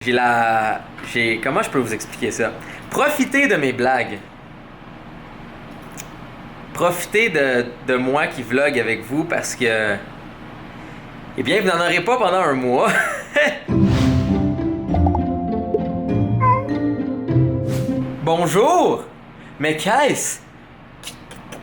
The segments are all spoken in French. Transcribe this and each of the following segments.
Comment je peux vous expliquer ça? Profitez de mes blagues. Profitez de moi qui vlog avec vous parce que... Eh bien, vous n'en aurez pas pendant un mois. Bonjour! Mais qu'est-ce?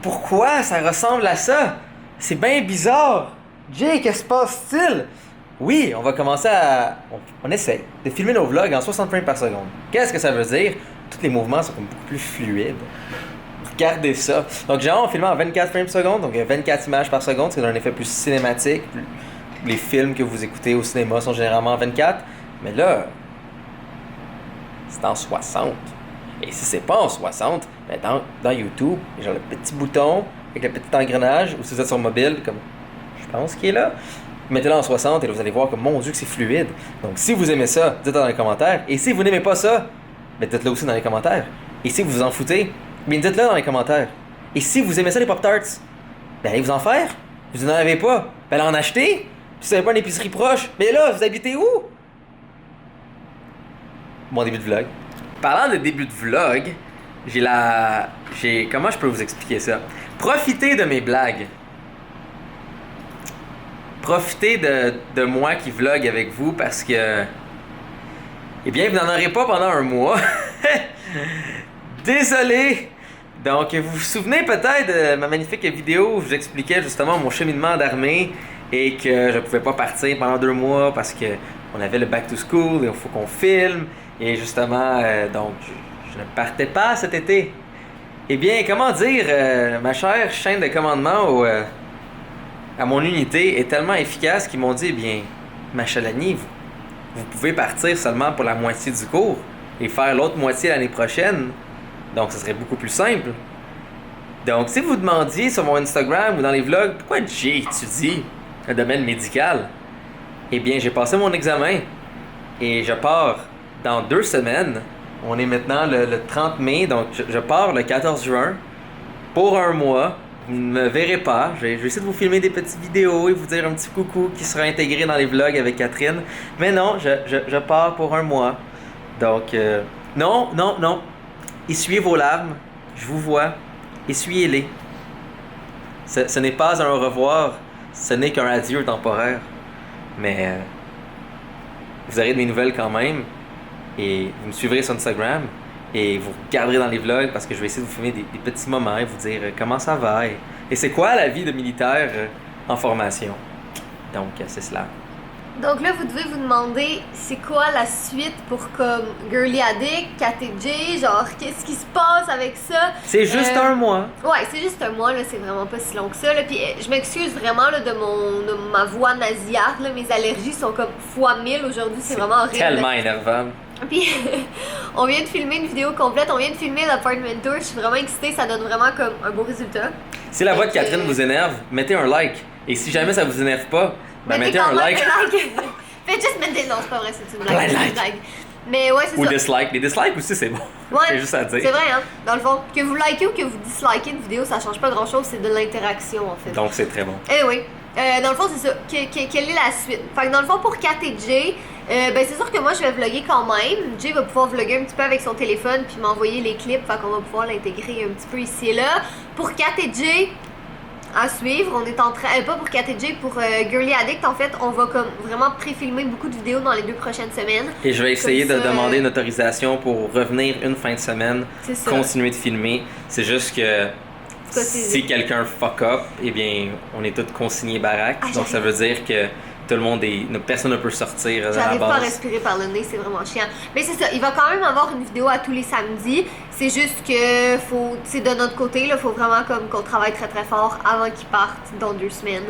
Pourquoi ça ressemble à ça? C'est bien bizarre. Jay, qu'est-ce qui se passe-t-il? Oui, on va commencer à... On essaye de filmer nos vlogs en 60 frames par seconde. Qu'est-ce que ça veut dire? Tous les mouvements sont comme beaucoup plus fluides. Regardez ça. Donc, généralement, on filme en 24 frames par seconde, donc 24 images par seconde, c'est un effet plus cinématique. Les films que vous écoutez au cinéma sont généralement en 24. Mais là, c'est en 60. Et si c'est pas en 60, ben dans YouTube, il y a genre le petit bouton avec le petit engrenage, ou si vous êtes sur mobile, comme je pense qu'il est là, mettez-le en 60 et là, vous allez voir que mon Dieu que c'est fluide. Donc si vous aimez ça, dites-le dans les commentaires. Et si vous n'aimez pas ça, ben dites-le aussi dans les commentaires. Et si vous vous en foutez, ben dites-le dans les commentaires. Et si vous aimez ça les Pop-Tarts, ben allez vous en faire. Vous n'en avez pas, ben allez en acheter. Puis si vous n'avez pas une épicerie proche, mais là, vous habitez où? Bon début de vlog. Parlant de début de vlog, Comment je peux vous expliquer ça? Profitez de mes blagues. Profitez de moi qui vlog avec vous parce que... Eh bien, vous n'en aurez pas pendant un mois. Désolé! Donc, vous vous souvenez peut-être de ma magnifique vidéo où je vous expliquais justement mon cheminement d'armée et que je pouvais pas partir pendant 2 mois parce que on avait le back to school et il faut qu'on filme. Et justement, donc, je ne partais pas cet été. Eh bien, comment dire, ma chère chaîne de commandement à mon unité est tellement efficace qu'ils m'ont dit, eh bien, ma Chalanie, vous pouvez partir seulement pour la moitié du cours et faire l'autre moitié l'année prochaine. Donc, ce serait beaucoup plus simple. Donc, si vous demandiez sur mon Instagram ou dans les vlogs, pourquoi Jay étudie le domaine médical? Eh bien, j'ai passé mon examen et je pars dans 2 semaines. On est maintenant le 30 mai, donc je pars le 14 juin pour un mois. Vous ne me verrez pas. Je vais essayer de vous filmer des petites vidéos et vous dire un petit coucou qui sera intégré dans les vlogs avec Catherine. Mais non, je pars pour un mois. Donc, non. Essuyez vos larmes. Je vous vois. Essuyez-les. Ce n'est pas un au revoir. Ce n'est qu'un adieu temporaire. Mais vous aurez de mes nouvelles quand même. Et vous me suivrez sur Instagram. Et vous regarderez dans les vlogs parce que je vais essayer de vous filmer des petits moments et vous dire comment ça va. Et c'est quoi la vie de militaire en formation. Donc, c'est cela. Donc là, vous devez vous demander, c'est quoi la suite pour comme Girly Addict, KTJ, genre qu'est-ce qui se passe avec ça? C'est juste un mois. Ouais, c'est juste un mois, là, c'est vraiment pas si long que ça. Là. Puis je m'excuse vraiment là, de ma voix nasillarde, là, mes allergies sont comme fois 1000 aujourd'hui, c'est vraiment horrible. Tellement énervant. Puis on vient de filmer une vidéo complète, on vient de filmer l'Apartment Tour, je suis vraiment excitée, ça donne vraiment comme un beau résultat. Si la voix de Catherine vous énerve, mettez un like. Et si jamais ça vous énerve pas, ben mettez un like. Faites juste mettre des... Non, c'est pas vrai, c'est une blague. Plein de C'est une likes. blague. Mais ouais, c'est Ou ça. dislike. Les dislikes aussi, c'est bon. Ouais, c'est juste à dire. c'est vrai, hein. Dans le fond, que vous likez ou que vous dislikez une vidéo, ça change pas grand-chose, c'est de l'interaction, en fait. Donc, c'est très bon. Eh oui. Dans le fond, c'est ça. Quelle est la suite? Fait que dans le fond, pour Kat et Jay, ben c'est sûr que moi, je vais vlogger quand même. Jay va pouvoir vlogger un petit peu avec son téléphone puis m'envoyer les clips. Fait qu'on va pouvoir l'intégrer un petit peu ici et là. Pour Kat et Jay, à suivre, on est en train... pas pour Kat et Jay, pour Girly Addict, en fait, on va comme vraiment pré-filmer beaucoup de vidéos dans les 2 prochaines semaines. Et je vais essayer Comme de ça, demander une autorisation pour revenir une fin de semaine, C'est ça. continuer de filmer. C'est juste que Ça, c'est- si quelqu'un fuck up, eh bien, on est tous consignés baraque. Ah, Donc, ça veut dire que tout le monde est... Personne ne peut sortir à la J'arrive pas à base. respirer par le nez, c'est vraiment chiant. Mais c'est ça, il va quand même avoir une vidéo à tous les samedis. C'est juste que faut, tu sais, de notre côté, il faut vraiment comme qu'on travaille très très fort avant qu'il parte dans 2 semaines.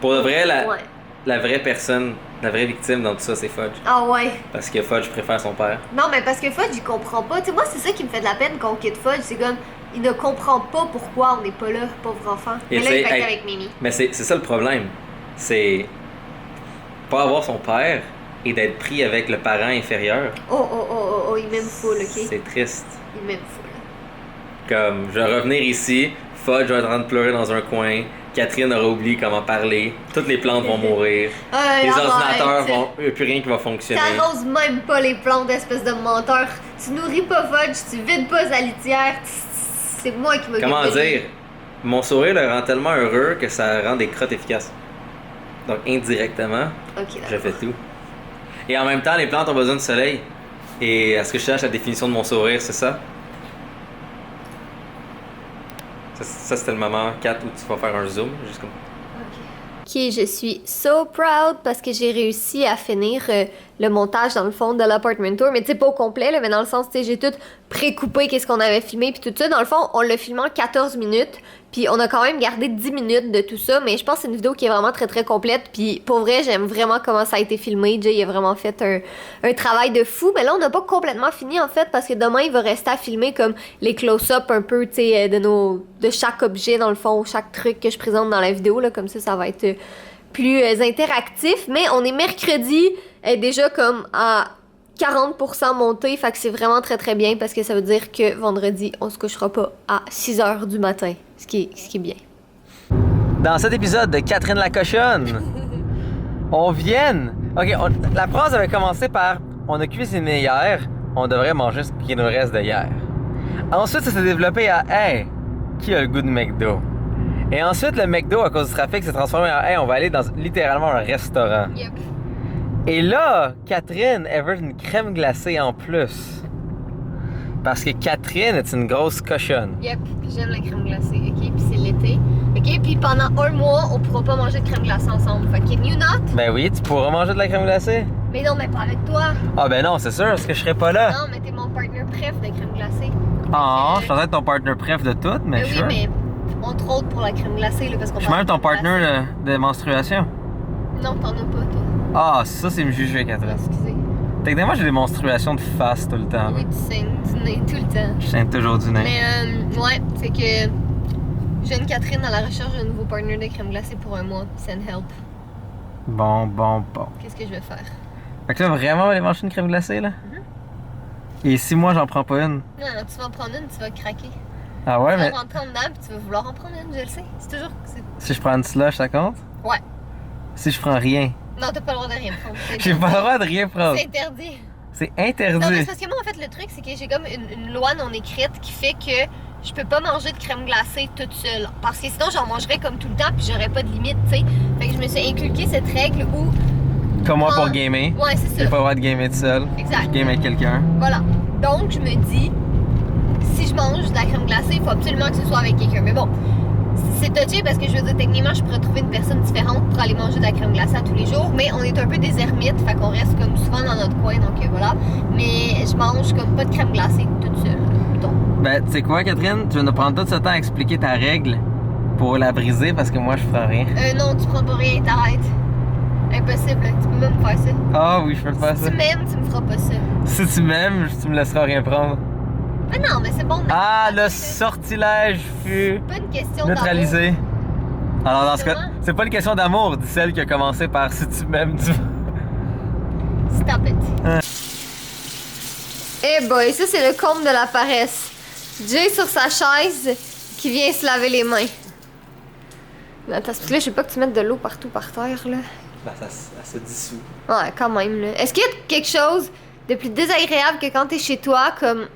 Pour de vrai, Ouais. la vraie personne, la vraie victime dans tout ça, c'est Fudge. Ah ouais. Parce que Fudge préfère son père. Non, mais parce que Fudge, il comprend pas. Tu sais, moi, c'est ça qui me fait de la peine quand on quitte Fudge. C'est comme, il ne comprend pas pourquoi on n'est pas là, pauvre enfant. Et Mais là, il va c'est- être avec Mimi. Mais c'est ça le problème. C'est pas avoir son père et d'être pris avec le parent inférieur. Oh, il m'aime full, ok? C'est triste. Il m'aime full. Comme, je vais revenir ici, Fudge va être en train de pleurer dans un coin. Catherine aura oublié comment parler. Toutes les plantes vont mourir. Les ordinateurs vont. Il n'y a plus rien qui va fonctionner. T'arroses même pas les plantes, espèce de menteur. Tu nourris pas Fudge, tu vides pas sa litière. C'est moi qui m'occupe. Comment dire? Mon sourire le rend tellement heureux que ça rend des crottes efficaces. Donc indirectement, je fais tout. Et en même temps, les plantes ont besoin de soleil. Et est-ce que je cherche la définition de mon sourire, c'est ça? Ça c'était le moment 4 où tu vas faire un zoom, juste comme... Ok, je suis so proud parce que j'ai réussi à finir le montage dans le fond de l'Apartment Tour, mais tu sais pas au complet, là, mais dans le sens, tu sais, j'ai tout pré-coupé qu'est-ce qu'on avait filmé puis tout ça. Dans le fond, on l'a filmé en 14 minutes, puis on a quand même gardé 10 minutes de tout ça, mais je pense que c'est une vidéo qui est vraiment très très complète, puis pour vrai, j'aime vraiment comment ça a été filmé. Jay a vraiment fait un travail de fou, mais là, on n'a pas complètement fini en fait, parce que demain, il va rester à filmer comme les close-up un peu, tu sais, de chaque objet dans le fond, chaque truc que je présente dans la vidéo, là, comme ça va être plus interactif, mais on est mercredi, déjà comme à 40% monté, fait que c'est vraiment très très bien parce que ça veut dire que vendredi, on se couchera pas à 6h du matin, ce qui est bien. Dans cet épisode de Catherine la cochonne, on vient... Ok, la phrase avait commencé par « On a cuisiné hier, on devrait manger ce qui nous reste de hier ». Ensuite, ça s'est développé à « Hey, qui a le goût de McDo ?» Et ensuite, le McDo, à cause du trafic, s'est transformé en « Hey, on va aller dans littéralement un restaurant ». Yep. Et là, Catherine, elle veut une crème glacée en plus. Parce que Catherine est une grosse cochonne. Yep, j'aime la crème glacée, ok? Puis c'est l'été. Ok, puis pendant un mois, on pourra pas manger de crème glacée ensemble. Fait que can you not? Ben oui, tu pourras manger de la crème glacée. Mais non, mais pas avec toi. Ah ben non, c'est sûr, parce que je serai pas là. Non, mais t'es mon partner préf de crème glacée. Ah, je pensais être ton partner préf de tout, mais oui, sure. mais entre autres pour la crème glacée, là, parce qu'on Je suis même ton partner de menstruation. Non, t'en as pas, toi. Ah, ça, c'est me juger, Catherine. Excusez. Techniquement, j'ai des menstruations de face tout le temps. Oui, tu saignes du nez tout le temps. Je saigne toujours du nez. Mais ouais, c'est que jeune Catherine à la recherche d'un nouveau partner de crème glacée pour un mois. Send help. Bon. Qu'est-ce que je vais faire? Fait que là, vraiment, on va aller manger une crème glacée, là? Et si moi, j'en prends pas une? Non, tu vas en prendre une, tu vas craquer. Ah ouais, tu mais... vas rentrer en dedans puis tu vas vouloir en prendre une, je le sais. C'est toujours... Si je prends une slush, ça compte? Ouais. Si je prends rien? Non, t'as pas le droit de rien prendre. J'ai pas le droit de rien prendre. C'est interdit. C'est interdit. Non, mais c'est parce que moi, en fait, le truc, c'est que j'ai comme une loi non écrite qui fait que je peux pas manger de crème glacée toute seule. Parce que sinon, j'en mangerais comme tout le temps puis j'aurais pas de limite, tu sais. Fait que je me suis inculqué cette règle où... Comme moi pour gamer. Ouais, c'est ça. J'ai pas le droit de gamer tout seul. Exact. Je game avec quelqu'un. Voilà. Donc, je me dis, si je mange de la crème glacée, il faut absolument que ce soit avec quelqu'un. Mais bon, c'est touché parce que je veux dire, techniquement, je pourrais trouver une personne différente pour aller manger de la crème glacée à tous les jours. Mais on est un peu des ermites, fait qu'on reste comme souvent dans notre coin, donc voilà. Mais je mange comme pas de crème glacée toute seule. Donc. Ben, tu sais quoi, Catherine? Tu vas nous prendre tout ce temps à expliquer ta règle pour la briser parce que moi, je ferai rien. Non, tu prends pas rien, t'arrêtes. Impossible, tu peux même faire ça. Ah oui, je peux le faire Si ça. tu m'aimes, tu me feras pas ça. Si tu m'aimes, tu me laisseras rien prendre. Mais non, mais c'est bon. Ah, le sortilège fut C'est pas une question neutralisé. Alors dans ce cas, Justement. c'est pas une question d'amour, dit celle qui a commencé par si tu m'aimes, tu... Stop it. Eh boy, ça c'est le comble de la paresse. Jay sur sa chaise qui vient se laver les mains. Attends, parce que là, je veux pas que tu mettes de l'eau partout par terre, là. Ben, ça se dissout. Ouais, quand même, là. Est-ce qu'il y a quelque chose de plus désagréable que quand t'es chez toi, comme...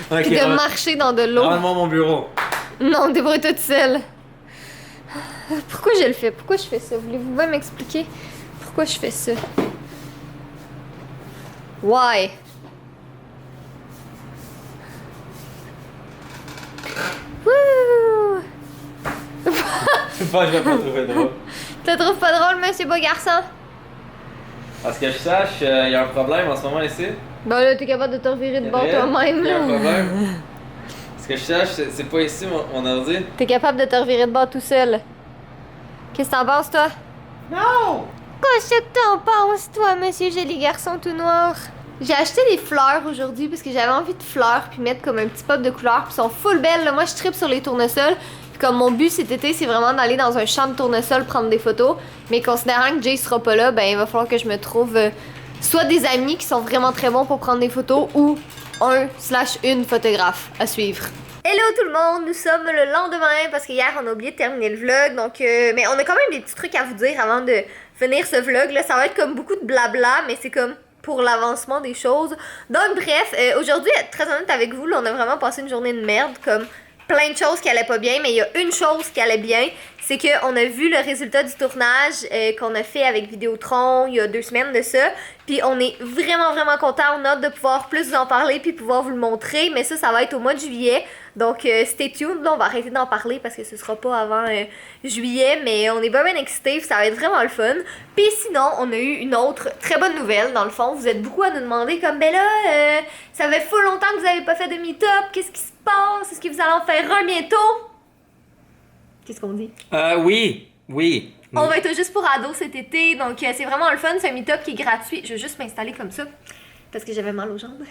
Ok, Puis de marcher dans de l'eau? Rends-moi mon bureau. Non, débrouille-toi toute seule. Pourquoi je le fais? Pourquoi je fais ça? Voulez-vous bien m'expliquer pourquoi je fais ça? Why? Wouh! Pas, je vais pas trouver drôle. Tu trouves pas drôle, monsieur beau garçon? Parce que je sache, il y a un problème en ce moment ici. Ben là, t'es capable de te revirer de bord toi-même, Il y a un là. problème. Parce que je sache, c'est pas ici mon ordi. T'es capable de te revirer de bord tout seul. Qu'est-ce que t'en penses, toi? Non! Qu'est-ce que t'en penses, toi, monsieur joli garçon tout noir? J'ai acheté des fleurs aujourd'hui parce que j'avais envie de fleurs puis mettre comme un petit pop de couleurs puis sont full belles. Là. Moi, je tripe sur les tournesols. Puis comme mon but cet été, c'est vraiment d'aller dans un champ de tournesols prendre des photos. Mais considérant que Jay sera pas là, ben il va falloir que je me trouve soit des amis qui sont vraiment très bons pour prendre des photos ou un/une photographe à suivre. Hello tout le monde, nous sommes le lendemain parce que hier on a oublié de terminer le vlog, donc mais on a quand même des petits trucs à vous dire avant de finir ce vlog là. Ça va être comme beaucoup de blabla, mais c'est comme pour l'avancement des choses. Donc bref, aujourd'hui, très honnête avec vous, là, on a vraiment passé une journée de merde, comme plein de choses qui allaient pas bien, mais il y a une chose qui allait bien, c'est qu'on a vu le résultat du tournage qu'on a fait avec Vidéotron il y a 2 semaines de ça, puis on est vraiment content, on a hâte de pouvoir plus vous en parler puis pouvoir vous le montrer, mais ça va être au mois de juillet, donc stay tuned, là on va arrêter d'en parler parce que ce sera pas avant juillet, mais on est bien excités, ça va être vraiment le fun. Puis sinon, on a eu une autre très bonne nouvelle, dans le fond, vous êtes beaucoup à nous demander comme, ben là, ça fait full longtemps que vous avez pas fait de meet-up, qu'est-ce qui se passe, est-ce que vous allez en faire un bientôt? Qu'est-ce qu'on dit? Oui. On va être juste pour ados cet été, donc c'est vraiment le fun, c'est un meet-up qui est gratuit. Je vais juste m'installer comme ça, parce que j'avais mal aux jambes.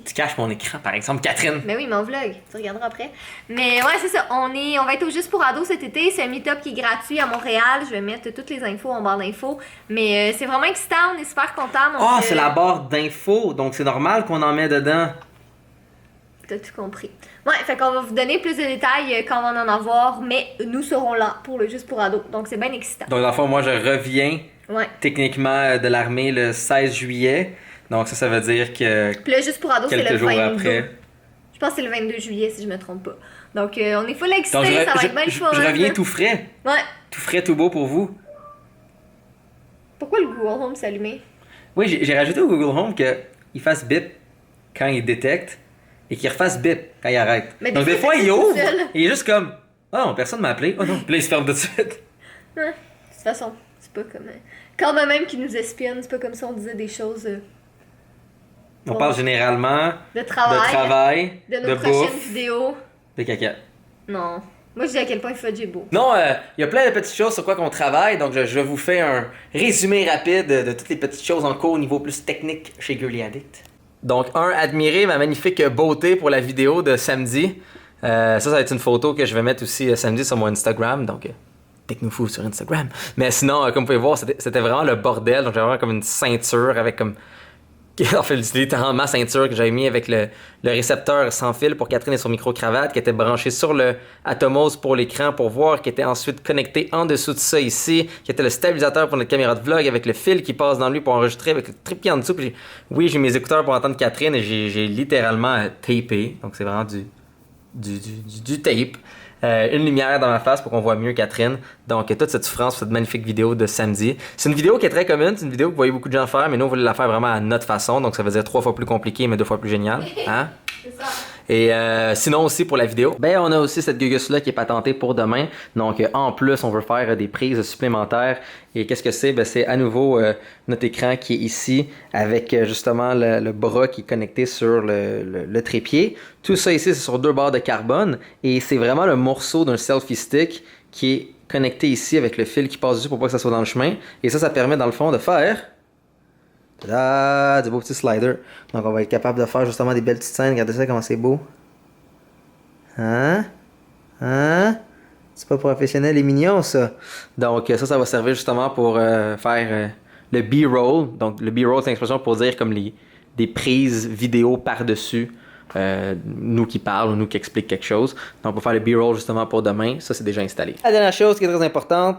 Tu caches mon écran, par exemple, Catherine. Mais oui, mon vlog, tu regarderas après. Mais ouais, c'est ça, on va être au Juste pour ados cet été, c'est un meet-up qui est gratuit à Montréal. Je vais mettre toutes les infos en barre d'infos. Mais c'est vraiment excitant, on est super contents. C'est la barre d'infos, donc c'est normal qu'on en met dedans. T'as tout compris. Ouais, fait qu'on va vous donner plus de détails quand on va en avoir, mais nous serons là pour le Juste pour ados, donc c'est bien excitant. Donc dans le fond, moi je reviens techniquement de l'armée le 16 juillet, donc ça veut dire que... Puis le Juste pour ados, c'est le 22. Après. Je pense que c'est le 22 juillet si je me trompe pas. Donc on est full excités, ça va être bien le fun. Je reviens tout frais. Ouais. Tout frais, tout beau pour vous. Pourquoi le Google Home s'est allumé? Oui, j'ai rajouté au Google Home qu'il fasse bip quand il détecte. Et qu'il refasse bip quand il arrête. Mais donc des fois, il ouvre, et il est juste comme « Oh non, personne m'a appelé. Oh non. » Puis là, il se ferme tout de suite. Ouais, de toute façon, c'est pas comme... Quand même qui nous espionne, c'est pas comme si on disait des choses... On parle généralement de travail, de nos prochaines bouffe, vidéos. De caca. Non. Moi, je dis à quel point Fudge est beau. Non, il y a plein de petites choses sur quoi qu'on travaille, donc je vous fais un résumé rapide de toutes les petites choses en cours au niveau plus technique chez Girly Addict. Donc, admirer ma magnifique beauté pour la vidéo de samedi. Ça va être une photo que je vais mettre aussi samedi sur mon Instagram. Donc, Technofou sur Instagram. Mais sinon, comme vous pouvez voir, c'était vraiment le bordel. Donc, j'avais vraiment comme une ceinture avec comme... En fait, littéralement ma ceinture que j'avais mis avec le récepteur sans fil pour Catherine et son micro-cravate qui était branché sur le Atomos pour l'écran pour voir, qui était ensuite connecté en dessous de ça ici, qui était le stabilisateur pour notre caméra de vlog avec le fil qui passe dans lui pour enregistrer avec le trépied en dessous. Puis oui, j'ai mes écouteurs pour entendre Catherine et j'ai littéralement tapé. Donc c'est vraiment du tape. Une lumière dans ma face pour qu'on voit mieux Catherine. Donc toute cette souffrance pour cette magnifique vidéo de samedi. C'est une vidéo qui est très commune, c'est une vidéo que vous voyez beaucoup de gens faire, mais nous on voulait la faire vraiment à notre façon, donc ça veut dire 3 fois plus compliqué mais 2 fois plus génial. Hein? C'est ça. Et sinon aussi pour la vidéo, ben on a aussi cette gugus là qui est patentée pour demain. Donc en plus on veut faire des prises supplémentaires. Et qu'est-ce que c'est? Ben c'est à nouveau notre écran qui est ici avec justement le bras qui est connecté sur le trépied. Tout ça ici c'est sur 2 barres de carbone et c'est vraiment le morceau d'un selfie stick qui est connecté ici avec le fil qui passe dessus pour pas que ça soit dans le chemin. Et ça permet dans le fond de faire... Tada! Du beau petit slider. Donc on va être capable de faire justement des belles petites scènes. Regardez ça comment c'est beau. Hein? C'est pas professionnel et mignon ça. Donc ça va servir justement pour faire le B-roll. Donc le B-roll c'est une expression pour dire comme des prises vidéo par-dessus. Nous qui parlent ou nous qui expliquent quelque chose. Donc pour faire le B-roll justement pour demain, ça c'est déjà installé. La dernière chose qui est très importante,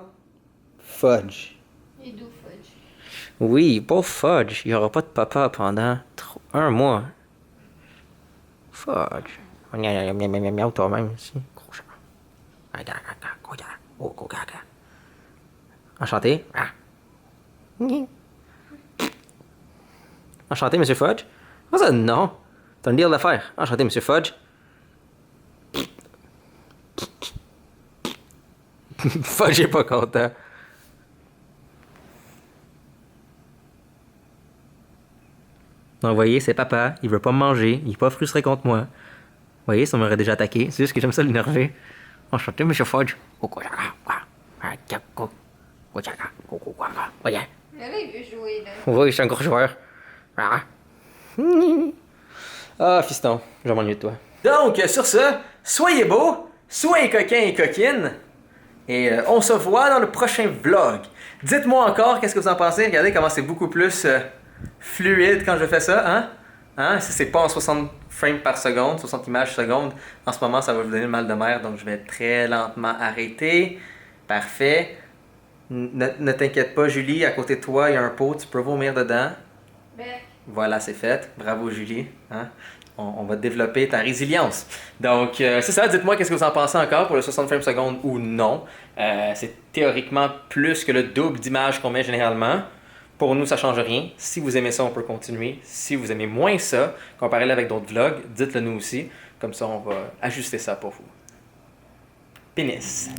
Fudge. Et d'où Fudge? Oui, pauvre Fudge, il n'y aura pas de papa pendant 1 mois. Fudge. Miaou toi-même ici. Enchanté. Enchanté, monsieur Fudge. Comment ça, non? C'est un deal d'affaires. Enchanté, monsieur Fudge. Fudge est pas content. Donc, vous voyez, c'est papa, il veut pas me manger, il est pas frustré contre moi. Vous voyez, ça m'aurait déjà attaqué, c'est juste que j'aime ça l'énerver. Enchanté, monsieur Fudge. Mais là, il veut jouer, là. Oui, je suis un gros joueur. Ah, fiston, je m'ennuie de toi. Donc, sur ce, soyez beaux, soyez coquins et coquines, et on se voit dans le prochain vlog. Dites-moi encore qu'est-ce que vous en pensez. Regardez comment c'est beaucoup plus fluide quand je fais ça, hein? Hein? Si c'est pas en 60 frames par seconde, 60 images seconde, en ce moment, ça va vous donner le mal de mer, donc je vais très lentement arrêter. Parfait. Ne t'inquiète pas, Julie, à côté de toi, il y a un pot, tu peux vomir dedans. Voilà, c'est fait. Bravo, Julie. Hein? On va développer ta résilience. Donc, c'est ça. Dites-moi qu'est-ce que vous en pensez encore pour le 60 frames seconde ou non. C'est théoriquement plus que le double d'images qu'on met généralement. Pour nous, ça change rien. Si vous aimez ça, on peut continuer. Si vous aimez moins ça, comparez-le avec d'autres vlogs, dites-le nous aussi. Comme ça, on va ajuster ça pour vous. Pénis.